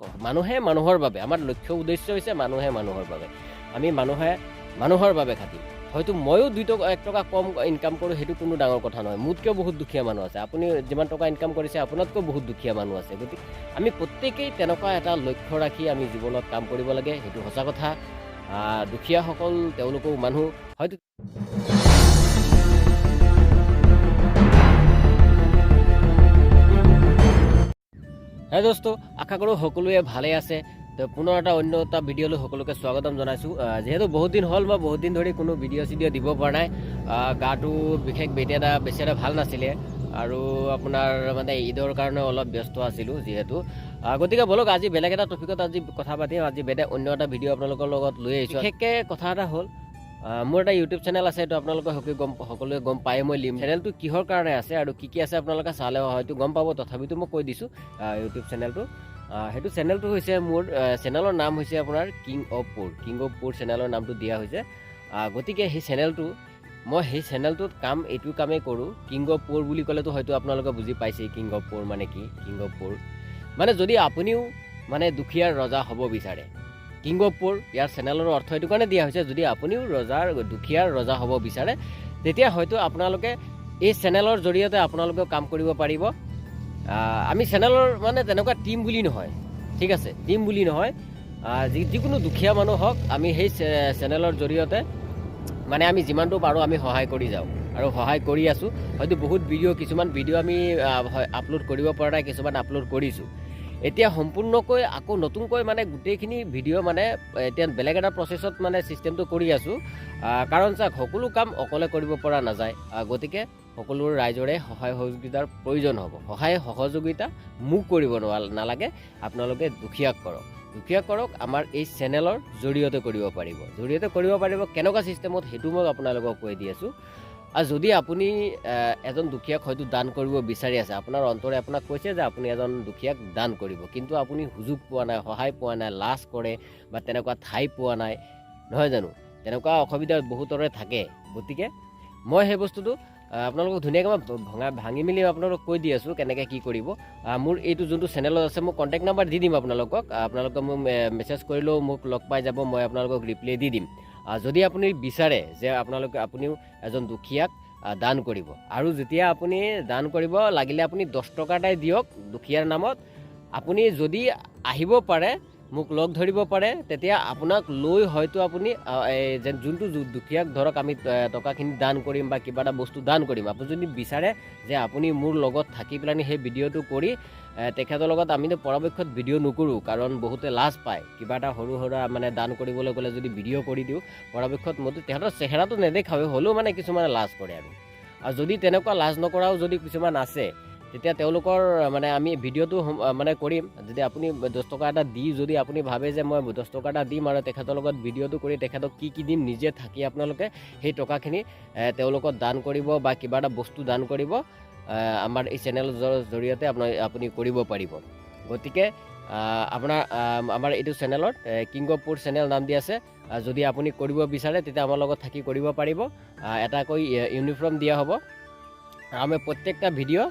মানুহে মানুহৰ বাবে আমাৰ লক্ষ্য উদ্দেশ্য হৈছে মানুহে মানুহৰ বাবে আমি মানুহে মানুহৰ বাবে খাটিম হয়তো ময়ো 1 টকা কম ইনকাম কৰোঁ সেইটো কোনো ডাঙৰ কথা নহয় মোতকৈও বহুত দুখীয়া মানুহ আছে আপুনি যিমান টকা ইনকাম কৰিছে আপোনাতকৈ বহুত দুখীয়া মানুহ আছে গতিকে আমি প্ৰত্যেকেই তেনেকুৱা এটা লক্ষ্য ৰাখি আমি জীৱনত কাম কৰিব লাগে সেইটো সঁচা কথা দুখীয়াসকল তেওঁলোকেও মানুহ হয়তো হে দোস্ত আশা কৰোঁ সকলোৱে ভালে আছে তো পুনৰ এটা অন্য এটা ভিডিঅ'লৈ সকলোকে স্বাগতম জনাইছোঁ যিহেতু বহুত দিন হ'ল মই বহুত দিন ধৰি কোনো ভিডিঅ' দিব পৰা নাই গাটো বিশেষ বেছি এটা ভাল নাছিলে আৰু আপোনাৰ মানে ঈদৰ কাৰণে অলপ ব্যস্ত আছিলোঁ যিহেতু গতিকে বলক আজি বেলেগ এটা টপিকত আজি কথা পাতিম আজি অন্য এটা ভিডিঅ' আপোনালোকৰ লগত লৈ আহিছোঁ বিশেষকৈ কথা এটা হ'ল মোৰ এটা ইউটিউব চেনেল আছে এইটো আপোনালোকে সকলোৱে গম পায় মই লিম চেনেলটো কিহৰ কাৰণে আছে আৰু কি আছে আপোনালোকে চালে হয়তো গম পাব তথাপিতো মই কৈ দিছোঁ ইউটিউব চেনেলটো সেইটো চেনেলটো হৈছে মোৰ চেনেলৰ নাম হৈছে আপোনাৰ কিং অফ পুৰ চেনেলৰ নামটো দিয়া হৈছে গতিকে সেই চেনেলটো মই সেই চেনেলটোত এইটো কামেই কৰোঁ কিং অফ পুৰ বুলি ক'লেতো হয়তো আপোনালোকে বুজি পাইছে কিং অফ পুৰ মানে কি কিং অফ পুৰ মানে যদি আপুনিও মানে দুখীয়াৰ ৰজা হ'ব বিচাৰে কিং অফ পুৰ ইয়াৰ চেনেলৰ অৰ্থ এইটো কাৰণে দিয়া হৈছে যদি আপুনিও দুখীয়াৰ ৰজা হ'ব বিচাৰে তেতিয়া হয়তো আপোনালোকে এই চেনেলৰ জৰিয়তে আপোনালোকেও কাম কৰিব পাৰিব আমি চেনেলৰ মানে তেনেকুৱা টিম বুলি নহয় ঠিক আছে টিম বুলি নহয় যিকোনো দুখীয়া মানুহ হওক আমি সেই চেনেলৰ জৰিয়তে মানে আমি যিমানটো পাৰোঁ আমি সহায় কৰি যাওঁ আৰু সহায় কৰি আছোঁ হয়তো বহুত কিছুমান ভিডিঅ' আমি আপলোড কৰিব পৰা নাই কিছুমান আপলোড কৰিছোঁ এতিয়া সম্পূৰ্ণকৈ আকৌ নতুনকৈ মানে গোটেইখিনি ভিডিঅ' মানে এতিয়া বেলেগ এটা প্ৰচেছত মানে চিষ্টেমটো কৰি আছোঁ কাৰণ চাওক সকলো কাম অকলে কৰিব পৰা নাযায় গতিকে সকলো ৰাইজৰে সহায় সহযোগিতাৰ প্ৰয়োজন হ'ব সহায় সহযোগিতা মোক কৰিব নালাগে আপোনালোকে দুখীয়াক কৰক আমাৰ এই চেনেলৰ জৰিয়তে কৰিব পাৰিব কেনেকুৱা চিষ্টেমত সেইটো মই আপোনালোকক কৈ দি আছোঁ আৰু যদি আপুনি এজন দুখীয়াক হয়তো দান কৰিব বিচাৰি আছে আপোনাৰ অন্তৰে আপোনাক কৈছে যে আপুনি এজন দুখীয়াক দান কৰিব কিন্তু আপুনি সুযোগ পোৱা নাই সহায় পোৱা নাই লাজ কৰে বা তেনেকুৱা ঠাই পোৱা নাই নহয় জানো তেনেকুৱা অসুবিধা বহুতৰে থাকে গতিকে মই সেই বস্তুটো আপোনালোকক ধুনীয়াকৈ মই ভাঙি মেলি আপোনালোকক কৈ দি আছোঁ কেনেকৈ কি কৰিব মোৰ এইটো যোনটো চেনেলত আছে মোক কণ্টেক্ট নাম্বাৰ দি দিম আপোনালোকে মোক মেছেজ কৰিলেও মোক লগ পাই যাব মই আপোনালোকক ৰিপ্লাই দি দিম যদি আপুনি বিচাৰে যে আপুনিও এজন দুখীয়াক দান কৰিব আৰু যেতিয়া আপুনি দান কৰিব লাগিলে আপুনি 10 টকা এটাই দিয়ক দুখীয়াৰ নামত আপুনি যদি আহিব পাৰে মোক লগ ধৰিব পাৰে তেতিয়া আপোনাক লৈ হয়তো আপুনি যোনটো দুখীয়াক ধৰক আমি টকাখিনি দান কৰিম বা কিবা এটা বস্তু দান কৰিম আপুনি যদি বিচাৰে যে আপুনি মোৰ লগত থাকি পেলাই সেই ভিডিঅ'টো কৰি তেখেতৰ লগত আমিতো পৰাপক্ষত ভিডিঅ' নকৰোঁ কাৰণ বহুতে লাজ পায় কিবা এটা সৰু সুৰা মানে দান কৰিবলৈ গ'লে যদি ভিডিঅ' কৰি দিওঁ পৰাপক্ষত মইতো তেখেতৰ চেহেৰাটো নেদেখাওঁৱে হ'লেও মানে কিছুমানে লাজ কৰে আৰু যদি তেনেকুৱা লাজ নকৰাও যদি কিছুমান আছে তেতিয়া তেওঁলোকৰ মানে আমি ভিডিঅ'টো মানে কৰিম যদি আপুনি 10 টকা এটা দি যদি আপুনি ভাবে যে মই 10 টকা এটা দিম আৰু তেখেতৰ লগত ভিডিঅ'টো কৰি তেখেতক কি দিম নিজে থাকি আপোনালোকে সেই টকাখিনি তেওঁলোকক দান কৰিব বা কিবা এটা বস্তু দান কৰিব আমাৰ এই চেনেলৰ জৰিয়তে আপুনি কৰিব পাৰিব গতিকে আমাৰ এইটো চেনেলত কিং অফ পুৰ চেনেল নাম দি আছে যদি আপুনি কৰিব বিচাৰে তেতিয়া আমাৰ লগত থাকি কৰিব পাৰিব এটাকৈ ইউনিফৰ্ম দিয়া হ'ব আমি প্ৰত্যেকটা ভিডিঅ'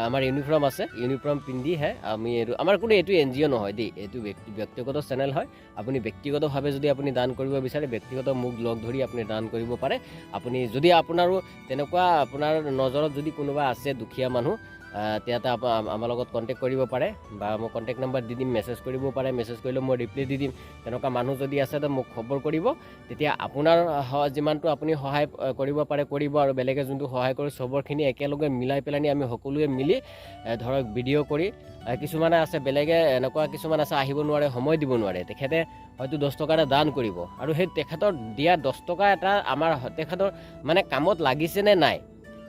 আমাৰ ইউনিফৰ্ম আছে ইউনিফৰ্ম পিন্ধিহে আমি আমাৰ কোনো এইটো NGO নহয় দেই এইটো ব্যক্তিগত চেনেল হয় আপুনি ব্যক্তিগতভাৱে যদি আপুনি দান কৰিব বিচাৰে ব্যক্তিগত মোক লগ ধৰি আপুনি দান কৰিব পাৰে আপুনি যদি আপোনাৰো তেনেকুৱা আপোনাৰ নজৰত যদি কোনোবা আছে দুখীয়া মানুহ তেতিয়াতে আমাৰ লগত কণ্টেক্ট কৰিব পাৰে বা মই কণ্টেক্ট নাম্বাৰ দি দিম মেছেজ কৰিব পাৰে মেছেজ কৰিলে মই ৰিপ্লাই দি দিম তেনেকুৱা মানুহ যদি আছে তো মোক খবৰ কৰিব তেতিয়া আপোনাৰ যিমানটো আপুনি সহায় কৰিব পাৰে কৰিব আৰু বেলেগে যোনটো সহায় কৰে চবৰখিনি একেলগে মিলাই পেলাই আমি সকলোৱে মিলি ধৰক ভিডিঅ' কৰি কিছুমানে আছে বেলেগে এনেকুৱা কিছুমান আছে আহিব নোৱাৰে সময় দিব নোৱাৰে তেখেতে হয়তো 10 টকা এটা দান কৰিব আৰু সেই তেখেতৰ দিয়া 10 টকা এটা আমাৰ তেখেতৰ মানে কামত লাগিছে নে নাই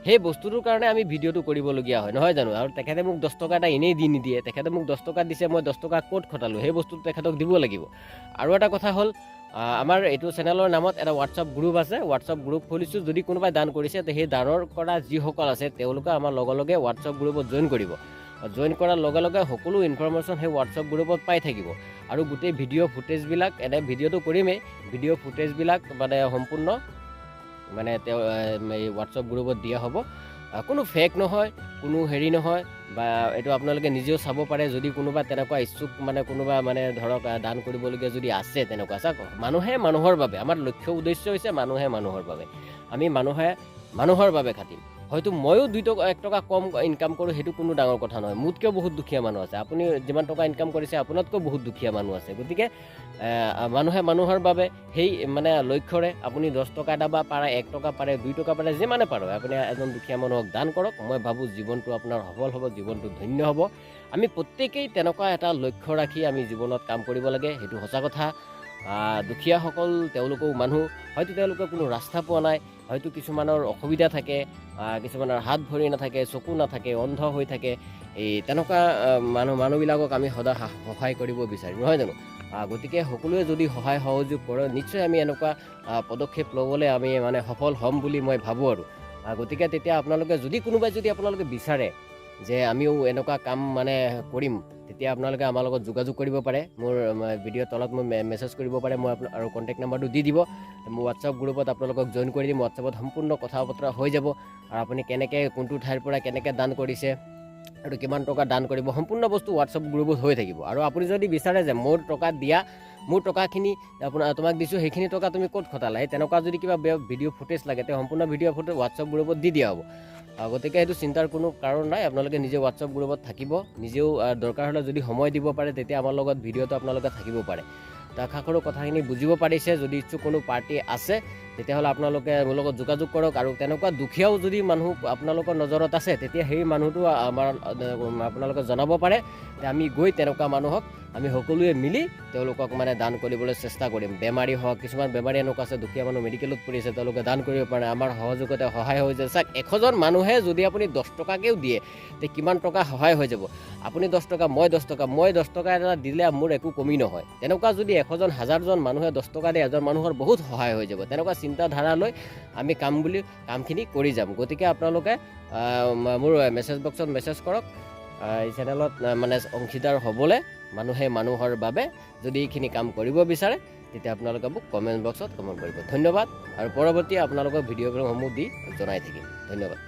সেই বস্তুটোৰ কাৰণে আমি ভিডিঅ'টো কৰিবলগীয়া হয় নহয় জানো আৰু তেখেতে মোক 10 টকা এটা এনেই দি নিদিয়ে তেখেতে মোক 10 টকা দিছে মই 10 টকা ক'ত খটালোঁ সেই বস্তুটো তেখেতক দিব লাগিব আৰু এটা কথা হ'ল আমাৰ এইটো চেনেলৰ নামত এটা হোৱাটছআপ গ্ৰুপ আছে হোৱাটছআপ গ্ৰুপ খুলিছোঁ যদি কোনোবাই দান কৰিছে সেই দানৰ কৰা যিসকল আছে তেওঁলোকে আমাৰ লগে হোৱাটছআপ গ্ৰুপত জইন কৰাৰ লগে সকলো ইনফৰমেশ্যন সেই হোৱাটছআপ গ্ৰুপত পাই থাকিব আৰু গোটেই ভিডিঅ' ফুটেজবিলাক এনে ভিডিঅ'টো কৰিমেই ভিডিঅ' ফুটেজবিলাক মানে সম্পূৰ্ণ মানে এই হোৱাটছআপ গ্ৰুপত দিয়া হ'ব কোনো ফেক নহয়, কোনো হেৰি নহয়, বা এইটো আপোনালোকে নিজেও চাব পাৰে। যদি কোনোবা তেনেকুৱা ইচ্ছুক মানে কোনোবা মানে ধৰক দান কৰিবলগীয়া যদি আছে তেনেকুৱা, চাওক মানুহে মানুহৰ বাবে, আমাৰ লক্ষ্য উদ্দেশ্য হৈছে মানুহে মানুহৰ বাবে। আমি মানুহে মানুহৰ বাবে খাটিম। হয়তো ময়ো 2 টকা 1 টকা কম ইনকাম কৰোঁ, সেইটো কোনো ডাঙৰ কথা নহয়। মোতকৈও বহুত দুখীয়া মানুহ আছে। আপুনি যিমান টকা ইনকাম কৰিছে আপোনাতকৈ বহুত দুখীয়া মানুহ আছে। গতিকে মানুহে মানুহৰ বাবে সেই মানে লক্ষ্যৰে আপুনি 10 টকা এটা বা পাৰে 1 টকা পাৰে 2 টকা পাৰে যিমানে পাৰে আপুনি এজন দুখীয়া মানুহক দান কৰক। মই ভাবোঁ জীৱনটো আপোনাৰ সফল হ'ব, জীৱনটো ধন্য হ'ব। আমি প্ৰত্যেকেই তেনেকুৱা এটা লক্ষ্য ৰাখি আমি জীৱনত কাম কৰিব লাগে, সেইটো সঁচা কথা। দুখীয়াসকল তেওঁলোকেও মানুহ, হয়তো তেওঁলোকে কোনো ৰাস্তা পোৱা নাই, হয়তো কিছুমানৰ অসুবিধা থাকে, কিছুমানৰ হাত ভৰি নাথাকে, চকু নাথাকে, অন্ধ হৈ থাকে। এই তেনেকুৱা মানুহবিলাকক আমি সদায় সহায় কৰিব বিচাৰিম, নহয় জানো? গতিকে সকলোৱে যদি সহায় সহযোগ কৰে নিশ্চয় আমি এনেকুৱা পদক্ষেপ ল'বলৈ আমি মানে সফল হ'ম বুলি মই ভাবোঁ আৰু। গতিকে তেতিয়া আপোনালোকে যদি কোনোবাই যদি আপোনালোকে বিচাৰে যে আমিও এনেকুৱা কাম মানে কৰিম, তেতিয়া আপোনালোকে আমাৰ লগত যোগাযোগ কৰিব পাৰে। মোৰ ভিডিঅ'ৰ তলত মই মেছেজ কৰিব পাৰে, মই আৰু কণ্টেক্ট নাম্বাৰটো দি দিব। মোৰ হোৱাটছআপ গ্ৰুপত আপোনালোকক জইন কৰি দিম। হোৱাটছআপত সম্পূৰ্ণ কথা বতৰা হৈ যাব, আৰু আপুনি কেনেকৈ কোনটো ঠাইৰ পৰা কেনেকৈ দান কৰিছে আৰু কিমান টকা দান কৰিব, সম্পূৰ্ণ বস্তু হোৱাটছআপ গ্ৰুপত হৈ থাকিব। আৰু আপুনি যদি বিচাৰে যে মোৰ টকা দিয়া, মোৰ টকাখিনি তোমাক দিছোঁ, সেইখিনি টকা তুমি ক'ত খটালা, সেই তেনেকুৱা যদি কিবা ভিডিঅ' ফুটেজ লাগে, তেওঁ সম্পূৰ্ণ ভিডিঅ' ফুটেজ হোৱাটছআপ গ্ৰুপত দি দিয়া হ'ব। গতিকে সেইটো চিন্তাৰ কোনো কাৰণ নাই। আপোনালোকে নিজে হোৱাটছআপ গ্ৰুপত থাকিব, নিজেও দৰকাৰ হ'লে যদি সময় দিব পাৰে তেতিয়া আমাৰ লগত ভিডিঅ'টো আপোনালোকে থাকিব পাৰে। তো আশা কৰোঁ কথাখিনি বুজিব পাৰিছে। যদি ইচ্ছুক কোনো পাৰ্টি আছে তেতিয়াহ'লে আপোনালোকে মোৰ লগত যোগাযোগ কৰক। আৰু তেনেকুৱা দুখীয়াও যদি মানুহ আপোনালোকৰ নজৰত আছে তেতিয়া সেই মানুহটো আপোনালোকে জনাব পাৰে, আমি গৈ তেনেকুৱা মানুহক আমি সকলোৱে মিলি তেওঁলোকক মানে দান কৰিবলৈ চেষ্টা কৰিম। বেমাৰী হওক, কিছুমান বেমাৰী এনেকুৱা আছে দুখীয়া মানুহ মেডিকেলত পৰি আছে, তেওঁলোকে দান কৰিব পাৰে, আমাৰ সহযোগতে সহায় হৈ যায়। চাওক 100জন মানুহে যদি আপুনি 10 টকাকৈও দিয়ে তে কিমান টকা সহায় হৈ যাব। আপুনি 10 টকা, মই 10 টকা, মই 10 টকা এটা দিলে মোৰ একো কমি নহয়। তেনেকুৱা যদি 100জন 1000জন মানুহে 10 টকা দিয়ে, এজন মানুহৰ বহুত সহায় হৈ যাব। তেনেকুৱা চিন্তাধাৰালৈ আমি কামখিনি কৰি যাম। গতিকে আপোনালোকে মোৰ মেছেজ বক্সত মেছেজ কৰক। এই চেনেলত মানে অংশীদাৰ হ'বলৈ মানুহে মানুহৰ বাবে যদি এইখিনি কাম কৰিব বিচাৰে তেতিয়া আপোনালোকে মোক কমেণ্ট বক্সত কমেণ্ট কৰিব। ধন্যবাদ। আৰু পৰৱৰ্তী আপোনালোকৰ ভিডিঅ'সমূহ দি জনাই থাকিম। ধন্যবাদ।